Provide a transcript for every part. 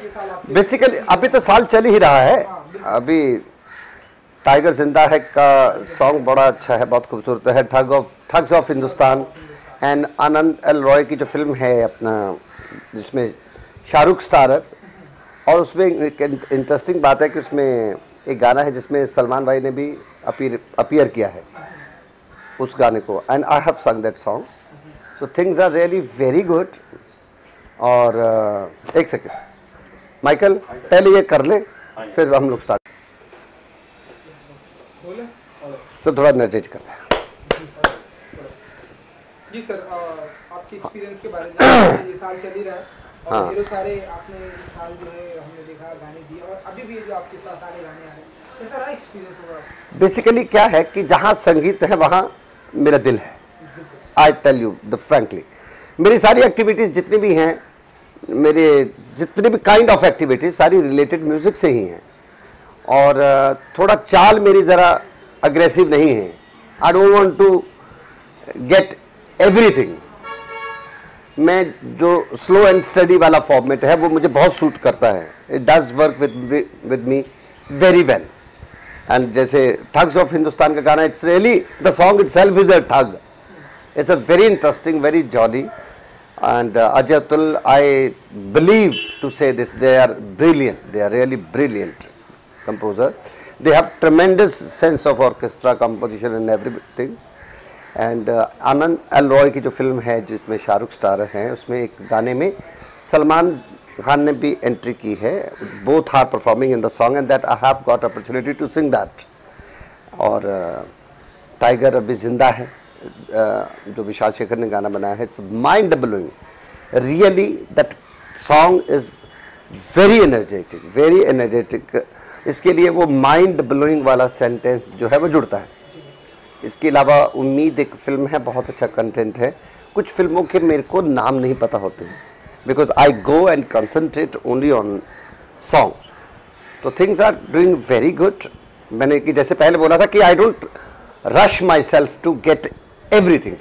ये साल आपके बेसिकली अभी तो साल चल ही रहा है। अभी टाइगर जिंदा है का सॉन्ग बड़ा अच्छा है, बहुत खूबसूरत है। Thugs of Hindustan and Anand L Roy की जो फिल्म है अपना, जिसमें शाहरुख स्टार है, और उसमें एक इंटरेस्टिंग बात है कि उसमें एक गाना है जिसमें सलमान भाई ने भी अपीयर किया है उस गाने को, and I have sung that song. So things are really very good. और एक सेकेंड माइकल, पहले ये कर ले फिर हम लोग स्टार्ट। तो थोड़ा एनर्जेटिक करते हैं। जी सर, आपके एक्सपीरियंस के बारे में, ये साल चल ही रहा है और हीरो सारे आपने इस साल जो है हमने देखा गाने दिए, और अभी भी जो आपके साथ सारे गाने आ रहे हैं, कैसा रहा एक्सपीरियंस होगा? बेसिकली क्या है कि जहाँ संगीत है वहाँ मेरा दिल है। I tell you the frankly, मेरी सारी एक्टिविटीज़ जितनी भी हैं, मेरे जितने भी काइंड ऑफ एक्टिविटीज़ सारी रिलेटेड म्यूज़िक से ही हैं। और थोड़ा चाल मेरी ज़रा अग्रेसिव नहीं है। I don't want to get everything. मैं जो स्लो एंड स्टडी वाला फॉर्मेट है वो मुझे बहुत सूट करता है। It does work with me very well. And जैसे ठग्स ऑफ हिंदुस्तान का गाना, it's really the song itself is a thug. It's a very interesting, very jolly, and Ajay Atul, I believe to say this, they are brilliant, they are really brilliant composer. They have tremendous sense of orchestra composition and everything. And Anand L Roy की जो film है जिसमें Shahrukh star हैं, उसमें एक गाने में सलमान खान ने भी एंट्री की है। Both are performing in the song and that I have got opportunity to sing that. और टाइगर अभी जिंदा है जो विशाल शेखर ने गाना बनाया है। It's mind blowing, really that song is very energetic, very energetic. इसके लिए वो माइंड ब्लोइंग वाला सेंटेंस जो है वो जुड़ता है। इसके अलावा उम्मीद एक फिल्म है, बहुत अच्छा कंटेंट है। कुछ फिल्मों के मेरे को नाम नहीं पता होते हैं, because I go and concentrate only on songs. तो things are doing very good. मैंने कि जैसे पहले बोला था कि I don't rush myself to get everything.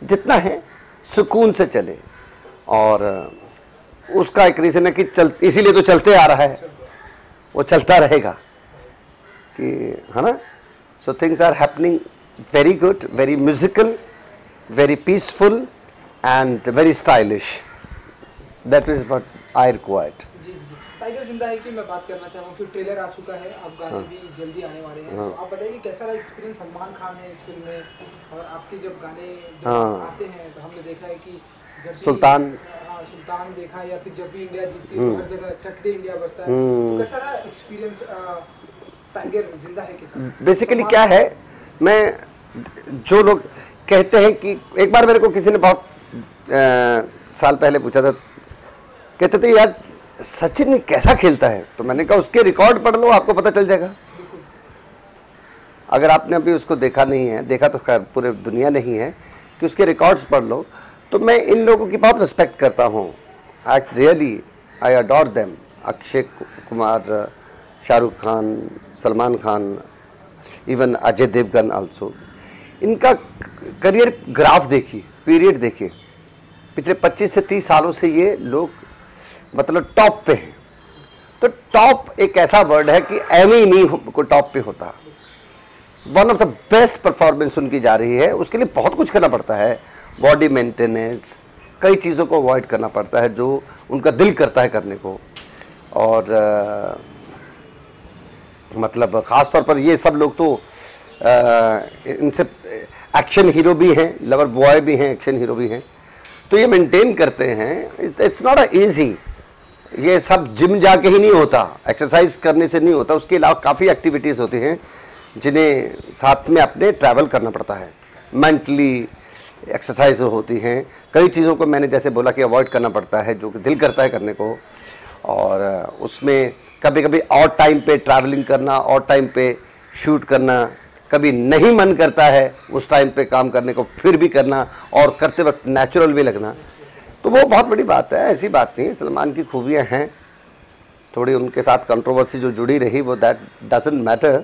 जितना है सुकून से चले, और उसका एक रीज़न है कि इसीलिए तो चलते आ रहा है, वो चलता रहेगा कि, है ना। So things are happening very good, very musical, very peaceful and very stylish. That is what I required. Tiger Zinda Hai की मैं बात करना चाहूँ कि ट्रेलर आ चुका है, अब गाने भी जल्दी आने वाले हैं। तो आप बताइए कैसा रहा एक्सपीरियंस? सलमान खान है इस फिल्म में, और आपके जब गाने आते हैं तो हमने देखा है कि जब सुल्तान देखा, या फिर जब भी इंडिया जीतती है तो हर जगह चक दे इंडिया बजता है। तो कैसा रहा एक्सपीरियंस टाइगर जिंदा है के साथ? बेसिकली क्या है, मैं जो लोग कहते हैं कि एक बार मेरे को किसी ने बहुत साल पहले पूछा था, कहते थे यार सचिन कैसा खेलता है, तो मैंने कहा उसके रिकॉर्ड पढ़ लो, आपको पता चल जाएगा। अगर आपने अभी उसको देखा नहीं है, देखा तो खैर पूरे दुनिया नहीं है, कि उसके रिकॉर्ड्स पढ़ लो। तो मैं इन लोगों की बहुत रिस्पेक्ट करता हूँ। I really I adore them. Akshay Kumar, Shahrukh Khan, Salman Khan, even Ajay Devgan also. इनका करियर ग्राफ देखिए, पीरियड देखिए, पिछले 25 से 30 सालों से ये लोग मतलब टॉप पे हैं। तो टॉप एक ऐसा वर्ड है कि एम ही नहीं को टॉप पे होता। One of the best performance उनकी जा रही है। उसके लिए बहुत कुछ करना पड़ता है, बॉडी मेंटेनेंस, कई चीज़ों को अवॉइड करना पड़ता है जो उनका दिल करता है करने को। और मतलब ख़ास तौर पर ये सब लोग तो इनसे एक्शन हीरो भी हैं, लवर बॉय भी हैं, एक्शन हीरो भी हैं, तो ये मेंटेन करते हैं। It's not easy. ये सब जिम जाके ही नहीं होता, एक्सरसाइज करने से नहीं होता। उसके अलावा काफ़ी एक्टिविटीज़ होती हैं जिन्हें साथ में अपने ट्रैवल करना पड़ता है। मेंटली एक्सरसाइज होती हैं, कई चीज़ों को मैंने जैसे बोला कि अवॉइड करना पड़ता है जो कि दिल करता है करने को। और उसमें कभी कभी और टाइम पे ट्रैवलिंग करना, और टाइम पे शूट करना, कभी नहीं मन करता है उस टाइम पे काम करने को, फिर भी करना, और करते वक्त नेचुरल भी लगना। तो वो बहुत बड़ी बात है, ऐसी बात नहीं। सलमान की खूबियाँ हैं, थोड़ी उनके साथ कंट्रोवर्सी जो जुड़ी रही वो दैट डजंट मैटर।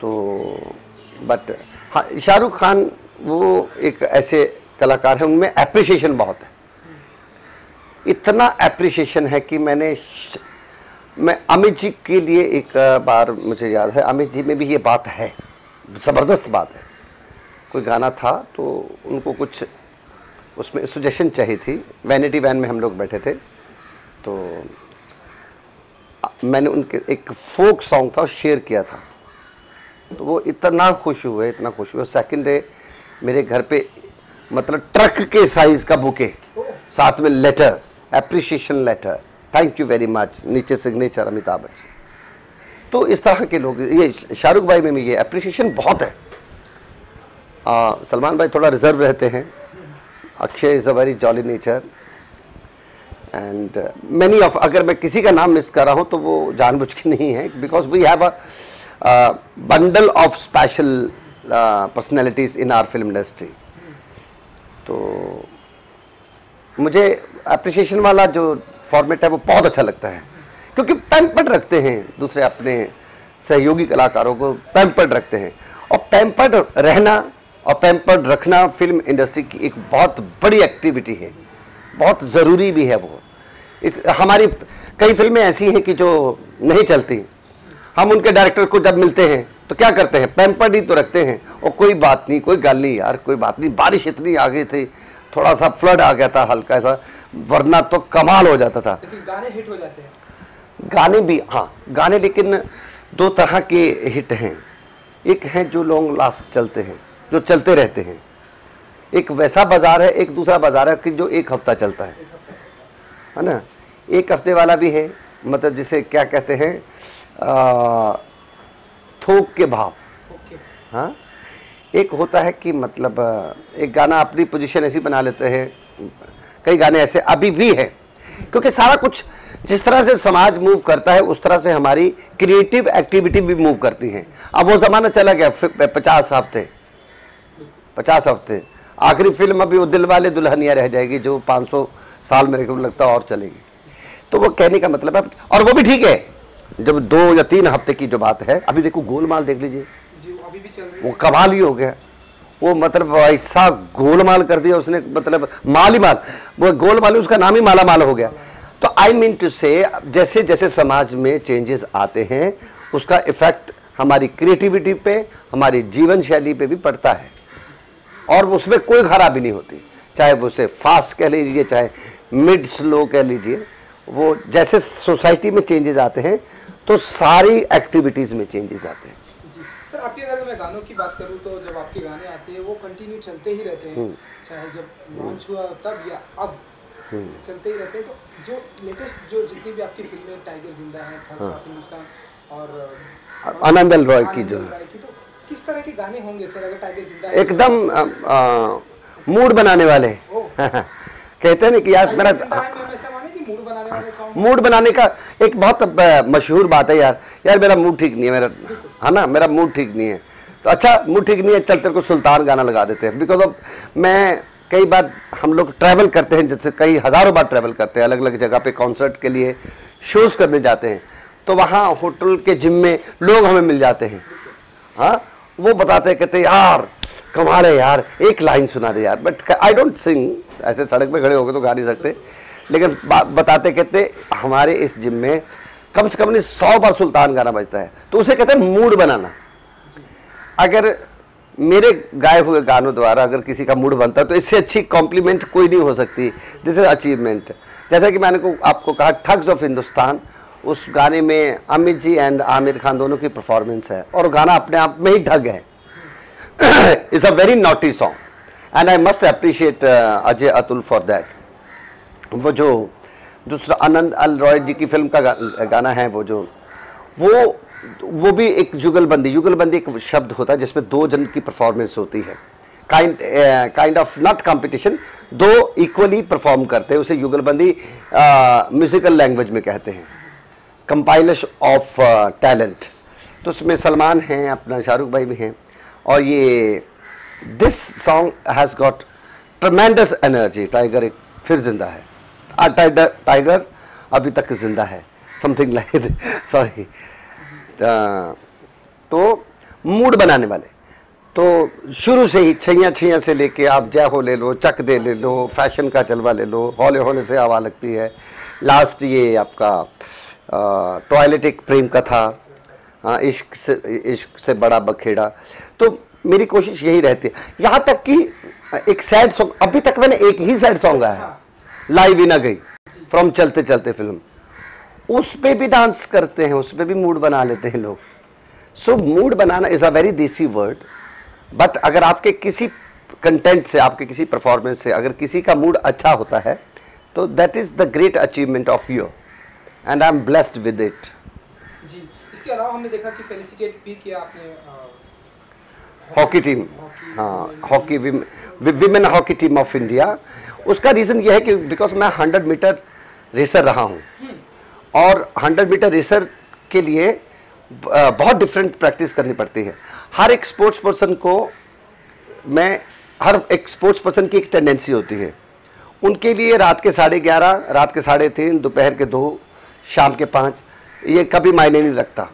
तो बट हाँ, शाहरुख खान वो एक ऐसे कलाकार हैं, उनमें एप्रिसिएशन बहुत है। इतना अप्रिशिएशन है कि मैं अमित जी के लिए एक बार मुझे याद है, अमित जी में भी ये बात है, ज़बरदस्त बात है। कोई गाना था तो उनको कुछ उसमें सजेशन चाहिए थी, वैनिटी वैन में हम लोग बैठे थे, तो मैंने उनके एक फोक सॉन्ग था शेयर किया था, तो वो इतना खुश हुए, इतना खुश हुए। सेकंड डे मेरे घर पे मतलब ट्रक के साइज का बुके, साथ में letter, appreciation letter, thank you very much, नीचे सिग्नेचर अमिताभ बच्चन। तो इस तरह के लोग, ये शाहरुख भाई में भी ये एप्रिशिएशन बहुत है। सलमान भाई थोड़ा रिजर्व रहते हैं, Akshay is a very jolly nature and many of, अगर मैं किसी का नाम मिस कर रहा हूँ तो वो जानबूझ के नहीं है, because we have a bundle of special personalities in our film industry. तो मुझे अप्रिशिएशन वाला जो फॉर्मेट है वो बहुत अच्छा लगता है, क्योंकि पैम्पर्ड रखते हैं दूसरे अपने सहयोगी कलाकारों को, पैम्पर्ड रखते हैं। और पैम्पर्ड रहना और पैम्पर्ड रखना फिल्म इंडस्ट्री की एक बहुत बड़ी एक्टिविटी है, बहुत ज़रूरी भी है वो। हमारी कई फिल्में ऐसी हैं कि जो नहीं चलती, हम उनके डायरेक्टर को जब मिलते हैं तो क्या करते हैं, पैम्पर्ड ही तो रखते हैं, और कोई बात नहीं, कोई गल नहीं यार, कोई बात नहीं, बारिश इतनी आ गई थी, थोड़ा सा फ्लड आ गया था हल्का सा, वरना तो कमाल हो जाता था। लेकिन गाने हिट हो जाते हैं, गाने भी, हाँ गाने, लेकिन दो तरह के हिट हैं। एक हैं जो लॉन्ग लास्ट चलते हैं, जो चलते रहते हैं, एक वैसा बाजार है, एक दूसरा बाजार है कि जो एक हफ्ता चलता है ना। एक हफ्ते वाला भी है, मतलब जिसे क्या कहते हैं, थोक के भाव। हाँ, एक होता है कि मतलब एक गाना अपनी पोजीशन ऐसी बना लेते हैं, कई गाने ऐसे अभी भी है, क्योंकि सारा कुछ जिस तरह से समाज मूव करता है उस तरह से हमारी क्रिएटिव एक्टिविटी भी मूव करती है। अब वो ज़माना चला गया 50 हफ्ते, आखिरी फिल्म अभी वो दिल वाले दुल्हनिया रह जाएगी जो 500 साल मेरे को लगता है और चलेगी। तो वो कहने का मतलब है, और वो भी ठीक है जब 2 या 3 हफ्ते की जो बात है। अभी देखो गोलमाल देख लीजिए, अभी भी चल रही है, वो कमाल ही हो गया, वो मतलब ऐसा गोलमाल कर दिया उसने, मतलब माल ही माल, वो गोलमाल, उसका नाम ही माला माल हो गया। तो आई मीन टू से जैसे जैसे समाज में चेंजेस आते हैं उसका इफेक्ट हमारी क्रिएटिविटी पे, हमारी जीवन शैली पे भी पड़ता है, और उसमें कोई खराबी नहीं होती, चाहे वो उसे फास्ट कह लीजिए, चाहे मिड स्लो कह लीजिए। वो जैसे सोसाइटी में चेंजेस आते हैं तो सारी एक्टिविटीज़ में चेंजेस आते हैं। जी सर, आपके अगर मैं गानों की बात करूं तो जब आपके गाने आते हैं वो कंटिन्यू चलते ही रहते हैं, चाहे जब लॉन्च हुआ तब या अब चलते ही रहते हैं। तो जो लेटेस्ट जो जितनी भी आपकी फिल्में, टाइगर जिंदा है, थर्ड्स ऑफ हिंदुस्तान और आनंद एल रॉय की जो है, तो किस तरह के गाने होंगे सर अगर टाइगर जिंदा है? एकदम मूड बनाने वाले कहते हैं ना कि यार मेरा मूड बनाने का एक बहुत मशहूर बात है, यार मेरा मूड ठीक नहीं है, मेरा है ना, मेरा मूड ठीक नहीं है, तो अच्छा मूड ठीक नहीं है, चल तेरे को सुल्तान गाना लगा देते हैं। बिकॉज ऑफ मैं कई बार हम लोग ट्रैवल करते हैं, जैसे कई हज़ारों बार ट्रैवल करते हैं, अलग अलग जगह पे कॉन्सर्ट के लिए शोज़ करने जाते हैं, तो वहाँ होटल के जिम में लोग हमें मिल जाते हैं। हाँ, वो बताते हैं, कहते यार कमाल है यार, एक लाइन सुना दे यार, बट आई डोंट सिंग, ऐसे सड़क पे खड़े होकर तो गा नहीं सकते, लेकिन बताते कहते हमारे इस जिम में कम से कम 100 बार सुल्तान गाना बजता है, तो उसे कहते हैं मूड बनाना। अगर मेरे गाए हुए गानों द्वारा अगर किसी का मूड बनता है तो इससे अच्छी कॉम्प्लीमेंट कोई नहीं हो सकती, दिस इज अचीवमेंट। जैसा कि मैंने आपको कहा ठग्स ऑफ हिंदुस्तान, उस गाने में अमित जी एंड आमिर खान दोनों की परफॉर्मेंस है, और गाना अपने आप में ही ठग है। It's a very naughty song and I must appreciate Ajay Atul for that. वो जो दूसरा आनंद एल रॉय जी की फिल्म का गाना है, वो भी एक जुगलबंदी एक शब्द होता है जिसमें 2 जन की परफॉर्मेंस होती है, kind of not competition, 2 equally perform करते हैं, उसे युगलबंदी म्यूजिकल लैंग्वेज में कहते हैं, कंपाइलेशन ऑफ टैलेंट। तो उसमें सलमान हैं, अपना शाहरुख भाई भी हैं, और ये this song has got tremendous energy. Tiger एक फिर जिंदा है, टाइगर अभी तक जिंदा है, समथिंग लाइक सॉरी। तो मूड बनाने वाले, तो शुरू से ही छैया छैया से लेके आप जय हो ले लो, चक दे ले लो, फैशन का जलवा ले लो, हौले हौले से हवा लगती है, लास्ट ये आपका टॉयलेट एक प्रेम कथा, इश्क से बड़ा बखेड़ा। तो मेरी कोशिश यही रहती है, यहाँ तक कि एक सैड सॉन्ग, अभी तक मैंने एक ही सैड सॉन्ग गाया है, लाइव ही ना गई, फ्रॉम चलते चलते फिल्म, उस पे भी डांस करते हैं, उस पे भी मूड बना लेते हैं लोग। सो मूड बनाना is a very desi word, but अगर आपके किसी कंटेंट से, आपके किसी परफॉर्मेंस से अगर किसी का मूड अच्छा होता है तो that is the great achievement of you, and I am blessed with it. जी, इसके अलावा हमने देखा कि फेलिसिटेट भी किया आपने हॉकी टीम, हाँ, hockey women hockey team of India. उसका रीज़न यह है कि बिकॉज मैं 100 मीटर रेसर रहा हूँ, और 100 मीटर रेसर के लिए बहुत डिफरेंट प्रैक्टिस करनी पड़ती है। हर एक स्पोर्ट्स पर्सन की एक टेंडेंसी होती है, उनके लिए रात के 11:30, रात के 3:30, दोपहर के 2, शाम के 5 ये कभी मायने नहीं रखता।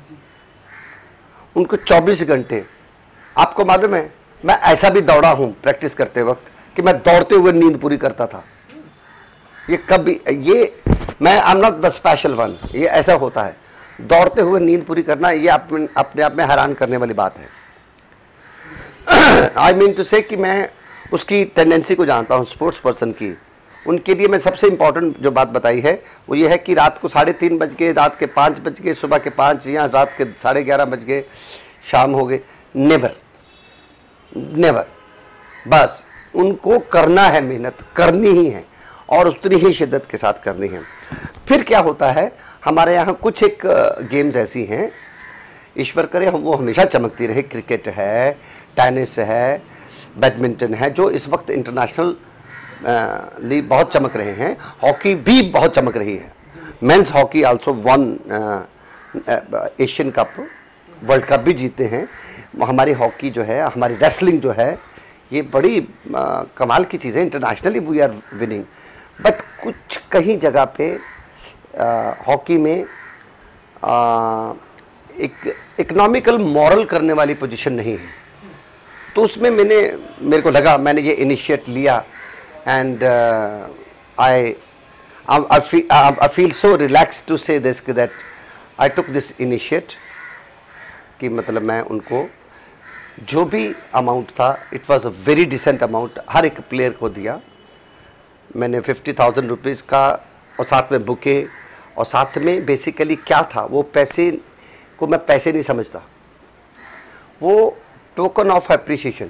उनको 24 घंटे, आपको मालूम है मैं ऐसा भी दौड़ा हूँ प्रैक्टिस करते वक्त कि मैं दौड़ते हुए नींद पूरी करता था। ये कभी, ये मैं आई am not the special one, ये ऐसा होता है, दौड़ते हुए नींद पूरी करना, ये अपने आप में हैरान करने वाली बात है। आई मीन टू से कि मैं उसकी टेंडेंसी को जानता हूँ स्पोर्ट्स पर्सन की। उनके लिए मैं सबसे इम्पॉर्टेंट जो बात बताई है वो ये है कि रात को 3:30 बज गए, रात के 5 बज गए, सुबह के 5 या रात के 11:30 बज गए, शाम हो गए, नेवर नेवर, बस उनको करना है, मेहनत करनी ही है और उतनी ही शिद्दत के साथ करनी है। फिर क्या होता है, हमारे यहाँ कुछ एक गेम्स ऐसी हैं, ईश्वर करे हम वो हमेशा चमकती रहे, क्रिकेट है, टेनिस है, बैडमिंटन है, जो इस वक्त इंटरनेशनल ली बहुत चमक रहे हैं, हॉकी भी बहुत चमक रही है। Men's hockey also one Asian cup, world cup भी जीते हैं। हमारी हॉकी जो है, हमारी रेसलिंग जो है, ये बड़ी कमाल की चीज़ है, internationally we are winning. But कुछ कहीं जगह पे हॉकी में एक इकोनॉमिकल मॉरल करने वाली पोजीशन नहीं है, तो उसमें मेरे को लगा, मैंने ये इनिशिएट लिया, and I feel so relax to say this that I took this initiate, कि मतलब मैं उनको जो भी अमाउंट था, it was a very decent amount, हर एक प्लेयर को दिया मैंने 50,000 रुपीज़ का, और साथ में बुके, और साथ में बेसिकली क्या था, वो पैसे को मैं पैसे नहीं समझता, वो टोकन ऑफ एप्रिसिएशन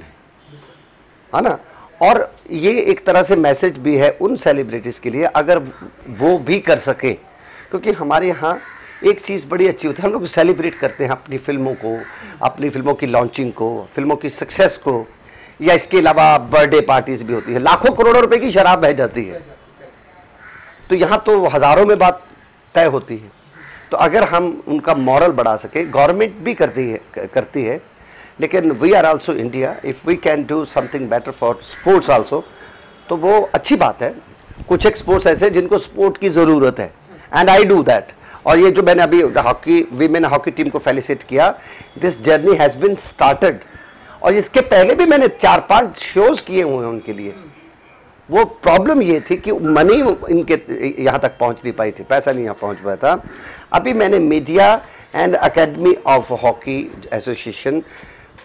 है ना। और ये एक तरह से मैसेज भी है उन सेलिब्रिटीज़ के लिए, अगर वो भी कर सके, क्योंकि हमारे यहाँ एक चीज़ बड़ी अच्छी होती है, हम लोग सेलिब्रेट करते हैं अपनी फिल्मों को, अपनी फिल्मों की लॉन्चिंग को, फिल्मों की सक्सेस को, या इसके अलावा बर्थडे पार्टीज भी होती है, लाखों करोड़ों रुपए की शराब बह जाती है, तो यहाँ तो हज़ारों में बात तय होती है। तो अगर हम उनका मॉरल बढ़ा सके, गवर्नमेंट भी करती है, लेकिन we are also India, if we can do something better for sports also, तो वो अच्छी बात है। कुछ एक स्पोर्ट्स ऐसे जिनको स्पोर्ट की ज़रूरत है, एंड आई डू दैट। और ये जो मैंने अभी हॉकी, वीमेन हॉकी टीम को फेलिसिट किया, this journey has been started, और इसके पहले भी मैंने 4-5 शोज़ किए हुए हैं उनके लिए। वो प्रॉब्लम ये थी कि मनी इनके यहाँ तक पहुँच नहीं पाई थी, पैसा नहीं यहाँ पहुँच पाया था। अभी मैंने media and academy of hockey association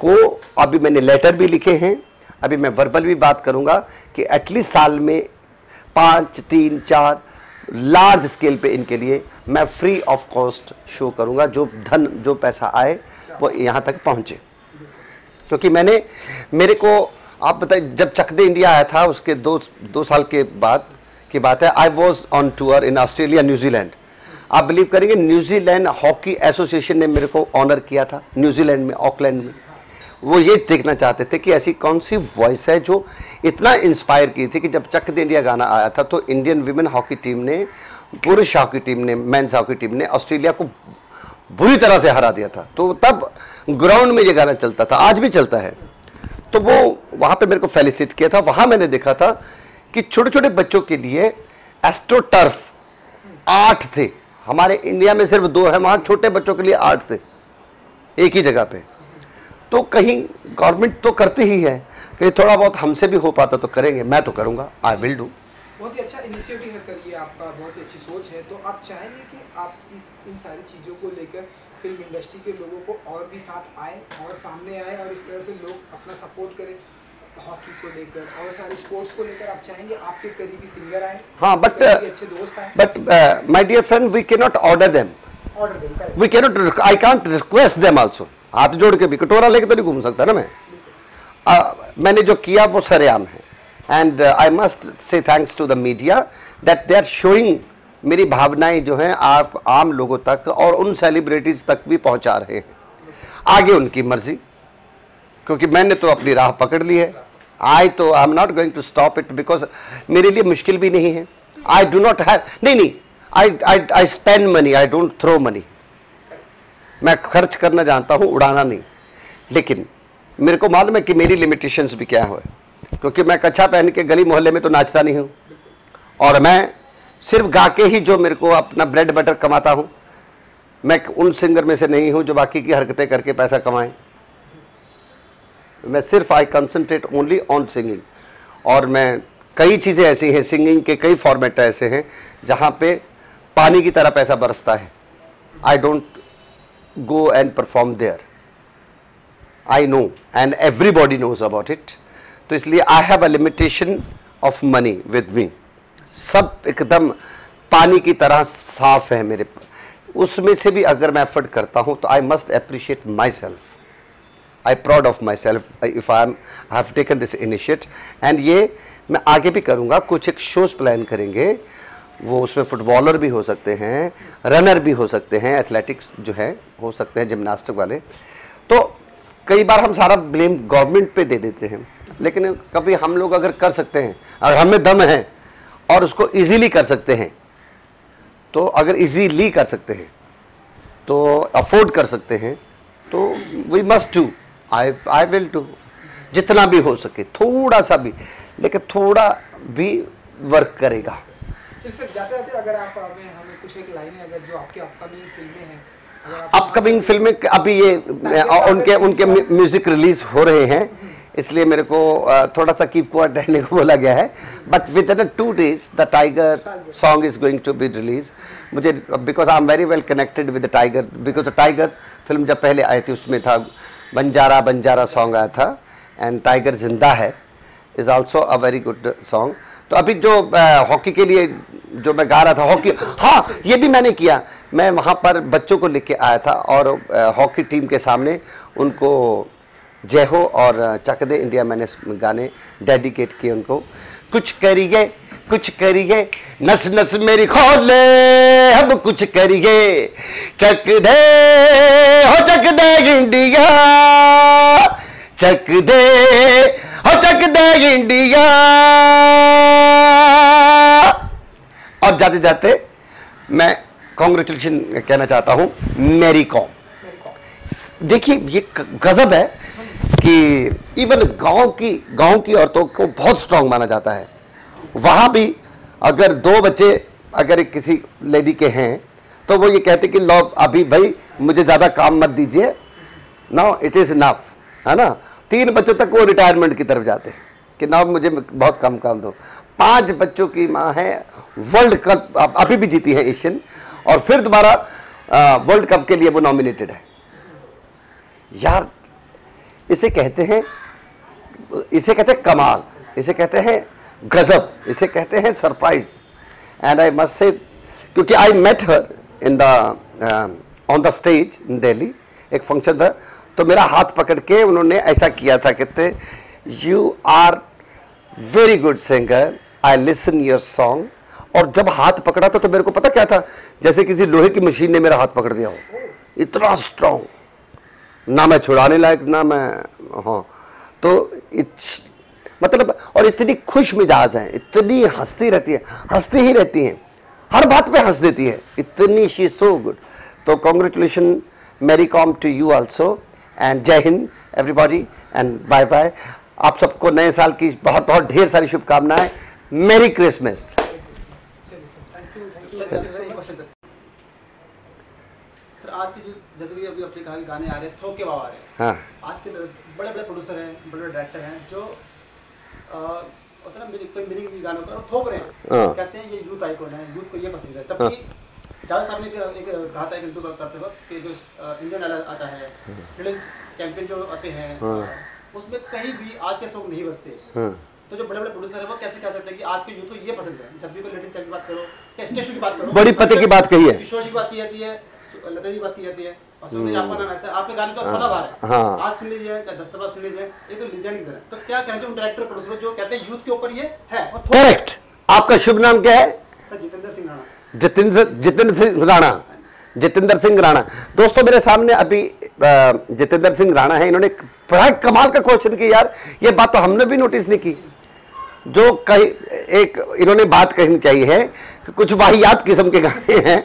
को अभी मैंने लेटर भी लिखे हैं, अभी मैं वर्बल भी बात करूँगा कि एटलीस्ट साल में 5, 3, 4 लार्ज स्केल पे इनके लिए मैं फ्री ऑफ कॉस्ट शो करूँगा, जो पैसा आए वो यहाँ तक पहुँचे। क्योंकि मेरे को आप बताइए, जब चक दे इंडिया आया था उसके 2 साल के बाद की बात है, I was on tour in Australia, New Zealand. आप बिलीव करेंगे, न्यूजीलैंड हॉकी एसोसिएशन ने मेरे को ऑनर किया था, न्यूजीलैंड में, ऑकलैंड में। वो ये देखना चाहते थे कि ऐसी कौन सी वॉइस है जो इतना इंस्पायर की थी कि जब चक दे इंडिया गाना आया था तो इंडियन विमेन हॉकी टीम ने, पुरुष हॉकी टीम ने, मेंस हॉकी टीम ने ऑस्ट्रेलिया को बुरी तरह से हरा दिया था। तो तब ग्राउंड में ये गाना चलता था, आज भी चलता है। तो वो वहाँ पे मेरे को फेलिसिट किया था। वहाँ मैंने देखा था कि छोटे छोटे बच्चों के लिए एस्ट्रो टर्फ 8 थे, हमारे इंडिया में सिर्फ 2 है, वहाँ छोटे बच्चों के लिए 8 थे एक ही जगह पे। तो कहीं गवर्नमेंट तो करती ही है, कहीं थोड़ा बहुत हमसे भी हो पाता तो करेंगे, मैं तो करूँगा, आई विल डू। बहुत ही अच्छा इनिशिएटिव है सर, ये आपका बहुत ही अच्छी सोच है। तो आप चाहेंगे कि आप इन सारी चीज़ों को लेकर फिल्म इंडस्ट्री के लोगों को और भी साथ आए और सामने आए और इस तरह से लोग अपना सपोर्ट करें हॉकी को लेकर और सारे स्पोर्ट्स को लेकर? आप चाहेंगे आपके करीबी सिंगर आए? हाँ, बट अच्छे दोस्त आए? But my dear friend, we can not order them, we can not, I can't request them also. हाथ जोड़ के भी कटोरा लेके तो नहीं घूम सकता ना मैं। मैंने जो किया वो सरेआम है, and I must say thanks to the media that they are showing मेरी भावनाएं जो हैं आप आम लोगों तक और उन सेलिब्रिटीज तक भी पहुंचा रहे हैं। आगे उनकी मर्जी, क्योंकि मैंने तो अपनी राह पकड़ ली है। I am not going to stop it, because मेरे लिए मुश्किल भी नहीं है। आई डू नॉट हैव, नहीं, I spend money, I don't throw money. मैं खर्च करना जानता हूं, उड़ाना नहीं। लेकिन मेरे को मालूम है कि मेरी लिमिटेशंस भी क्या है, क्योंकि मैं कच्छा पहन के गली मोहल्ले में तो नाचता नहीं हूं, और मैं सिर्फ गा के ही जो मेरे को अपना ब्रेड बटर कमाता हूं। मैं उन सिंगर में से नहीं हूं जो बाकी की हरकतें करके पैसा कमाएं। मैं सिर्फ आई कंसंट्रेट ओनली ऑन सिंगिंग, और मैं कई चीज़ें ऐसी हैं, सिंगिंग के कई फॉर्मेट ऐसे हैं जहाँ पे पानी की तरह पैसा बरसता है। I don't go and perform there, I know and everybody knows about it. तो इसलिए I have a limitation of money with me. सब एकदम पानी की तरह साफ है मेरे, उसमें से भी अगर मैं एफर्ट करता हूँ तो I must appreciate my self. I proud of my self if I have taken this initiate, and ये मैं आगे भी करूँगा। कुछ एक शोज प्लान करेंगे, वो उसमें फुटबॉलर भी हो सकते हैं, रनर भी हो सकते हैं, एथलेटिक्स जो है हो सकते हैं, जिम्नास्टिक वाले। तो कई बार हम सारा ब्लेम गवर्नमेंट पे दे देते हैं, लेकिन कभी हम लोग अगर कर सकते हैं, अगर हमें दम है और उसको इजीली कर सकते हैं, तो अगर इजीली कर सकते हैं तो अफोर्ड कर सकते हैं, तो we must do, I will do जितना भी हो सके, थोड़ा सा भी, लेकिन थोड़ा भी वर्क करेगा। फिर सर जाते जाते अगर आप हमें कुछ एक लाइनें अगर जो आपकी अपकमिंग फिल्में हैं, अपकमिंग फिल्में अभी ये उनके म्यूजिक रिलीज हो रहे हैं, इसलिए मेरे को थोड़ा सा कीप क्वाइट रहने को बोला गया है। But within 2 days the Tiger song is going to be release. मुझे because I am very well connected with the Tiger, because the Tiger film जब पहले आई थी उसमें था बंजारा बंजारा सॉन्ग आया था, एंड टाइगर जिंदा है is also a very good song. तो अभी जो हॉकी के लिए जो मैं गा रहा था, हॉकी, हाँ ये भी मैंने किया। मैं वहाँ पर बच्चों को लेके आया था और हॉकी टीम के सामने उनको जय हो और चक दे इंडिया मैंने गाने डेडिकेट किए उनको। कुछ करिए नस नस मेरी खोले, अब कुछ करिए चक दे हो चक दे इंडिया, चक दे हो चक दे इंडिया। और जाते जाते मैं कॉन्ग्रेचुलेशन कहना चाहता हूं मैरी कॉम। देखिए ये गजब है कि इवन गांव की औरतों को बहुत स्ट्रांग माना जाता है। वहां भी अगर 2 बच्चे अगर किसी लेडी के हैं तो वो ये कहते कि लो अभी भाई मुझे ज़्यादा काम मत दीजिए, नाउ इट इज़ इनफ, है ना। 3 बच्चों तक वो रिटायरमेंट की तरफ जाते हैं कि ना मुझे बहुत कम काम दो। 5 बच्चों की माँ है, वर्ल्ड कप अभी भी जीती है एशियन, और फिर दोबारा वर्ल्ड कप के लिए वो नॉमिनेटेड है। यार इसे कहते हैं कमाल, इसे कहते हैं गजब, इसे कहते हैं surprise. And I must say, क्योंकि I met her in the on the stage in Delhi, एक फंक्शन था, तो मेरा हाथ पकड़ के उन्होंने ऐसा किया था, कहते you are very good singer, I listen your song. और जब हाथ पकड़ा था तो मेरे को पता क्या था, जैसे किसी लोहे की मशीन ने मेरा हाथ पकड़ दिया हो, इतना स्ट्रांग, ना मैं छुड़ाने लायक ना मैं, हाँ तो मतलब, और इतनी खुश मिजाज है, इतनी हंसती रहती है, हंसती ही रहती हैं, हर बात पे हंस देती है, इतनी शी सो गुड। तो congratulation Mary Kom to you also, and Jai Hind everybody, and bye bye. आप सबको नए साल की बहुत बहुत ढेर सारी शुभकामनाएं। मेरी क्रिसमस। सर आज की जो जैसे कि अभी आपने कहा कि गाने आ रहे हैं, थोक के भाव आ रहे हैं। हाँ। आज के बड़े बड़े प्रोड्यूसर हैं, बड़े बड़े डायरेक्टर हैं जो होता है ना कोई मीनिंग गानों पर थोप रहे हैं, कहते हैं ये यूथ आइकॉन है, यूथ को ये पसंद है। जबकि जावेद साहब ने एक कहा था एक इंटरव्यू करते वक्त कि जो इंडियन आइडल आता है, हिडन चैंपियन जो आते हैं, उसमें कहीं भी आज के सॉन्ग नहीं बजते। तो जो बड़े बड़े प्रोड्यूसर है वो कैसे कह सकते हैं कि आज के यूथ को ये पसंद है? जब भी कोई लेडीज की बात करो या स्टेशन की बात करो, बड़ी पते की बात कही है, किशोर जी की बात की जाती है, लता जी की बात की जाती है, और सुनील आपका नाम ऐसा, आपके गाने तो सदाबहार है, आज सुन लीजिए या 10 बार सुन लीजिए, ये तो लीजेंड की तरह। तो क्या कहना चाहिए उन डायरेक्टर प्रोड्यूसर जो कहते हैं यूथ के ऊपर ये है? करेक्ट। आपका शुभ नाम क्या है? सर जितेंद्र सिंह राणा। जितेंद्र सिंह राणा। दोस्तों मेरे सामने अभी जितेंद्र सिंह राणा है। इन्होंने बड़ा कमाल का क्वेश्चन किया यार, ये बात तो हमने भी नोटिस नहीं की। जो कहीं एक इन्होंने बात कहनी चाहिए है कि कुछ वाहियात किस्म के गाने हैं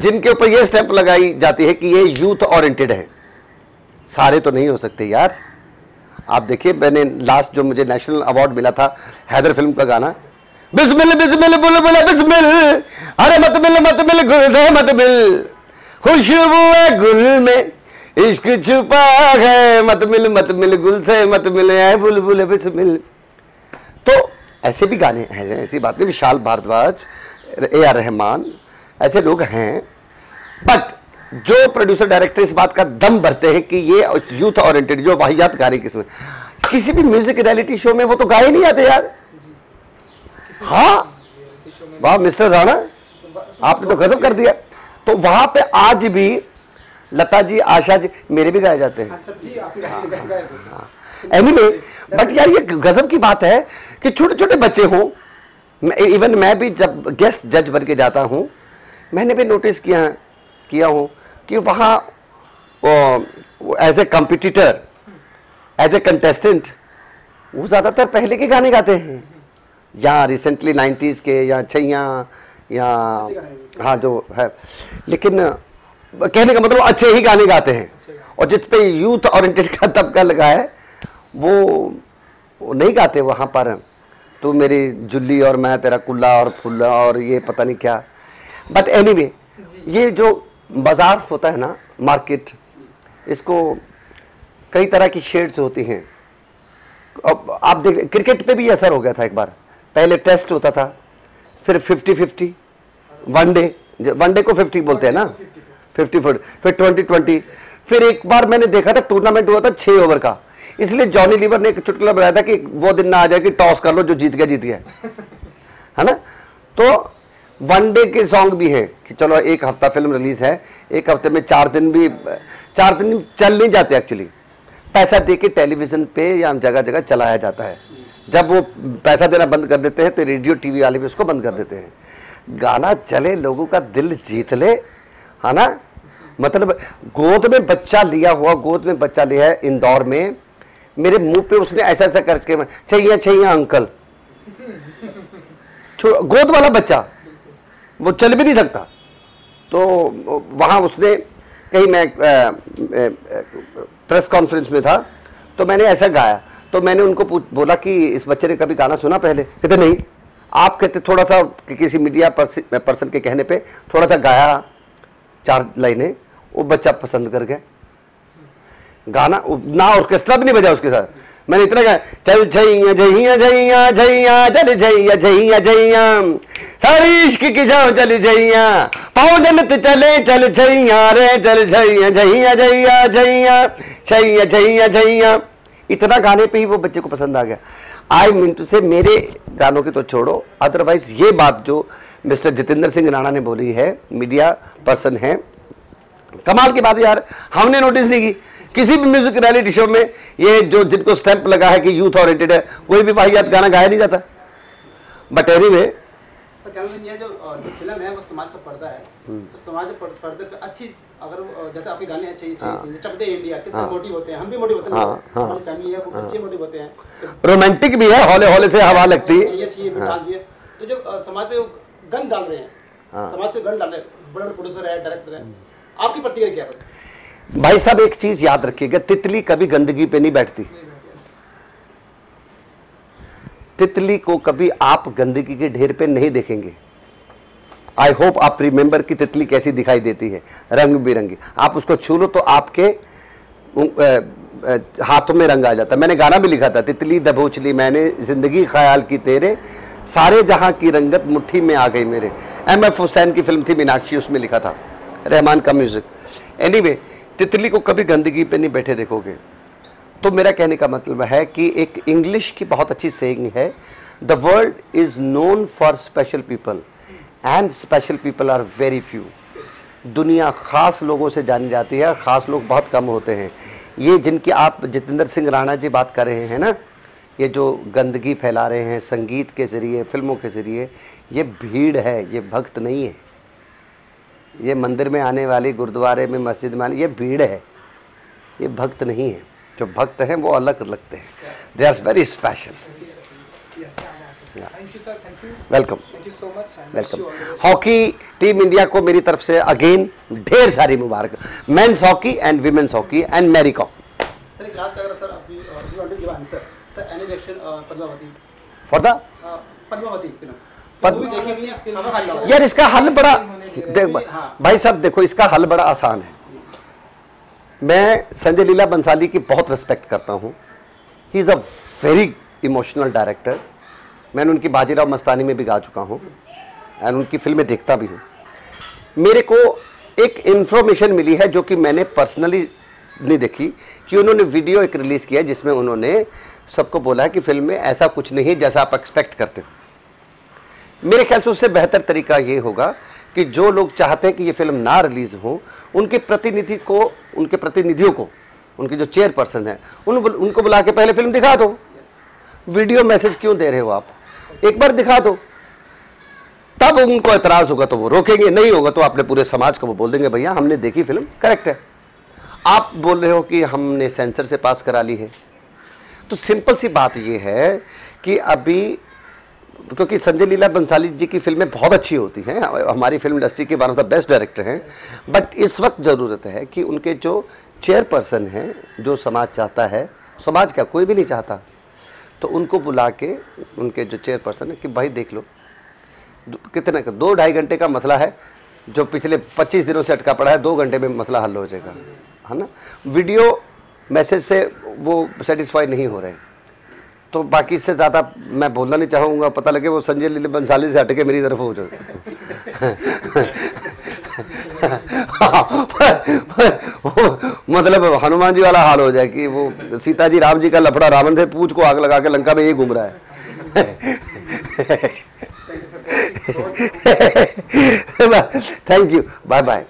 जिनके ऊपर ये स्टैंप लगाई जाती है कि ये यूथ ओरिएंटेड है। सारे तो नहीं हो सकते यार। आप देखिए, मैंने लास्ट जो मुझे नेशनल अवार्ड मिला था हैदर फिल्म का गाना, बिस्मिल बिस्मिल बुलबुल बिस्मिल, अरे मत मिल गुल रे मत मिल, खुशबू है गुल में इश्क छुपा है, मत मिल गुल से मत मिल है बुलबुल बिस्मिल। तो ऐसे भी गाने हैं, ऐसी बात नहीं। विशाल भारद्वाज, AR रहमान, ऐसे लोग हैं। बट जो प्रोड्यूसर डायरेक्टर इस बात का दम भरते हैं कि ये यूथ ओरिएंटेड जो वाहियात गाने किसी भी म्यूजिक रियलिटी शो में वो तो गाए नहीं आते यार। हाँ वाह मिस्टर राणा, आपने तो गजब कर दिया। तो वहां पे आज भी लता जी, आशा जी, मेरे भी गाए जाते हैं। एनीवे, बट यार ये गजब की बात है कि छोटे छोटे बच्चे हों, इवन मैं भी जब गेस्ट जज बन के जाता हूं, मैंने भी नोटिस किया हूं कि वहाँ as a competitor, as a contestant, वो ज़्यादातर पहले के गाने गाते हैं, या रिसेंटली 90s के, या छैया, या हाँ जो है। लेकिन कहने का मतलब अच्छे ही गाने गाते हैं, और जिस पे यूथ ओरिएंटेड का तबका लगा है वो नहीं गाते वहाँ पर। तो मेरी जुल्ली और मैं तेरा कुल्ला और फुल्ला और ये पता नहीं क्या। बट एनीवे, ये जो बाजार होता है ना, मार्केट, इसको कई तरह की शेड्स होती हैं। अब आप देख, क्रिकेट पे भी असर हो गया था एक बार। पहले टेस्ट होता था, फिर 50-50, वनडे को 50 बोलते हैं ना, 50-50, फिर 20-20, फिर एक बार मैंने देखा था टूर्नामेंट हुआ था 6 ओवर का, इसलिए जॉनी लीवर ने एक चुटकुला बनाया था कि वो दिन ना आ जाए कि टॉस कर लो, जो जीत गया है ना। तो वनडे के सॉन्ग भी है कि चलो एक हफ्ता फिल्म रिलीज है, एक हफ्ते में 4 दिन चल नहीं जाते एक्चुअली, पैसा दे के टेलीविजन पे या जगह जगह चलाया जाता है। जब वो पैसा देना बंद कर देते हैं तो रेडियो टीवी वाले भी उसको बंद कर देते हैं। गाना चले, लोगों का दिल जीत ले, है ना। मतलब गोद में बच्चा लिया है इंदौर में, मेरे मुंह पे उसने ऐसा ऐसा करके, छैया अंकल, गोद वाला बच्चा, वो चल भी नहीं सकता। तो वहाँ उसने कहीं, मैं प्रेस कॉन्फ्रेंस में था, तो मैंने ऐसा गाया, तो मैंने उनको बोला कि इस बच्चे ने कभी गाना सुना पहले? कहते नहीं। आप कहते थोड़ा सा किसी मीडिया पर्सन के कहने पे थोड़ा सा गाया, 4 लाइनें, वो बच्चा पसंद कर गया गाना, ना ऑर्केस्ट्रा भी नहीं बजा उसके साथ। मैंने इतना गाया, चल छैया जइया जइया जइया चल छैया जइया जइया, सारी इश्क की जाओ चल जइया, पाओ जनत चले चल छैया रे, चल छैया जइया जइया जइया, छैया जइया जइया। इतना गाने पे ही वो बच्चे को पसंद आ गया। आई मीन टू से, मेरे गानों की तो छोड़ो, अदरवाइज ये बात जो मिस्टर जितेंद्र सिंह राणा ने बोली है, मीडिया पर्सन है, कमाल की बात है यार। हमने नोटिस नहीं की किसी भी म्यूजिक रियलिटी शो में, ये जो जिनको स्टैंप लगा है कि यूथ ओरिएंटेड है, कोई भी वाहियात गाना गाया नहीं जाता। बट एनीवे, ये जो फिल्म है वो समाज का पर्दा है, तो समाज के पर्दे पे अच्छी, अगर जैसे आपके गाने हैं चाहिए चक दे इंडिया, कितने मोटिव होते हैं, हम भी मोटिव होते हैं, हमारी फैमिली है वो बच्चे मोटिव होते हैं, रोमांटिक भी है, हौले हौले से हवा लगती है, चाहिए भी है। तो जो समाज पे गन डाल रहे हैं, समाज पे गन डाल रहे हैं, बड़े बड़े प्रोड्यूसर है, डायरेक्टर है, आपकी प्रतिक्रिया क्या? बस भाई साहब एक चीज याद रखिएगा, तितली कभी गंदगी पे नहीं बैठती। तितली को कभी आप गंदगी के ढेर पे नहीं देखेंगे। आई होप आप रिमेंबर कि तितली कैसी दिखाई देती है, रंग बिरंगी। आप उसको छू लो तो आपके हाथों में रंग आ जाता है। मैंने गाना भी लिखा था, तितली दबोच ली मैंने जिंदगी ख्याल की तेरे, सारे जहां की रंगत मुट्ठी में आ गई मेरे। MF हुसैन की फिल्म थी मीनाक्षी, उसमें लिखा था, रहमान का म्यूजिक। एनीवे, तितली को कभी गंदगी पे नहीं बैठे देखोगे। तो मेरा कहने का मतलब है कि एक इंग्लिश की बहुत अच्छी सेइंग है, the world is known for special people and special people are very few. दुनिया खास लोगों से जानी जाती है, खास लोग बहुत कम होते हैं। ये जिनकी आप जितेंद्र सिंह राणा जी बात कर रहे हैं ना, ये जो गंदगी फैला रहे हैं संगीत के ज़रिए, फिल्मों के ज़रिए, ये भीड़ है, ये भक्त नहीं है। ये मंदिर में आने वाली, गुरुद्वारे में, मस्जिद में आने, ये भीड़ है, ये भक्त नहीं है। जो भक्त हैं वो अलग लगते हैं, they are very special. Thank you sir, thank you, welcome, thank you so much, welcome. Hockey team India को मेरी तरफ से अगेन ढेर सारी मुबारक, men's hockey and women's hockey and Mary Kom. Sir एक लास्ट अगर सर अभी you want to give answer sir, any reaction Padmavati for the Padmavati film पद्म- देखी हुई है, खाना खा लिया। यार इसका हल बड़ा, देख भाई साहब देखो, इसका हल बड़ा आसान है। मैं संजय लीला बंसाली की बहुत रिस्पेक्ट करता हूँ, he is a very emotional director. मैंने उनकी बाजीराव मस्तानी में भी गा चुका हूँ एंड उनकी फिल्में देखता भी हूँ। मेरे को एक इन्फॉर्मेशन मिली है जो कि मैंने पर्सनली नहीं देखी, कि उन्होंने वीडियो एक रिलीज़ किया जिसमें उन्होंने सबको बोला है कि फिल्म में ऐसा कुछ नहीं जैसा आप एक्सपेक्ट करते हो। मेरे ख्याल से उससे बेहतर तरीका ये होगा कि जो लोग चाहते हैं कि ये फिल्म ना रिलीज़ हो, उनके प्रतिनिधियों को, उनके जो चेयरपर्सन है, उनको बुला के पहले फिल्म दिखा दो। वीडियो मैसेज क्यों दे रहे हो आप, एक बार दिखा दो, तब उनको एतराज़ होगा तो वो रोकेंगे, नहीं होगा तो अपने पूरे समाज को वो बोल देंगे भैया हमने देखी फिल्म, करेक्ट है। आप बोल रहे हो कि हमने सेंसर से पास करा ली है, तो सिंपल सी बात ये है कि अभी, क्योंकि संजय लीला बंसाली जी की फिल्में बहुत अच्छी होती हैं, हमारी फिल्म इंडस्ट्री के one of the best director हैं, बट इस वक्त ज़रूरत है कि उनके जो चेयरपर्सन हैं, जो समाज चाहता है, समाज क्या कोई भी नहीं चाहता, तो उनको बुला के उनके जो चेयरपर्सन है कि भाई देख लो, कितने 2-2.5 घंटे का मसला है जो पिछले 25 दिनों से अटका पड़ा है, 2 घंटे में मसला हल हो जाएगा, है ना। वीडियो मैसेज से वो सेटिस्फाई नहीं हो रहे, तो बाकी इससे ज़्यादा मैं बोलना नहीं चाहूँगा, पता लगे वो संजय लीला बंसाली से हट के मेरी तरफ हो जाए। मतलब हनुमान जी वाला हाल हो जाए कि वो सीता जी राम जी का लफड़ा, रावण से पूछ को आग लगा के लंका में ये घूम रहा है। Thank you, bye bye.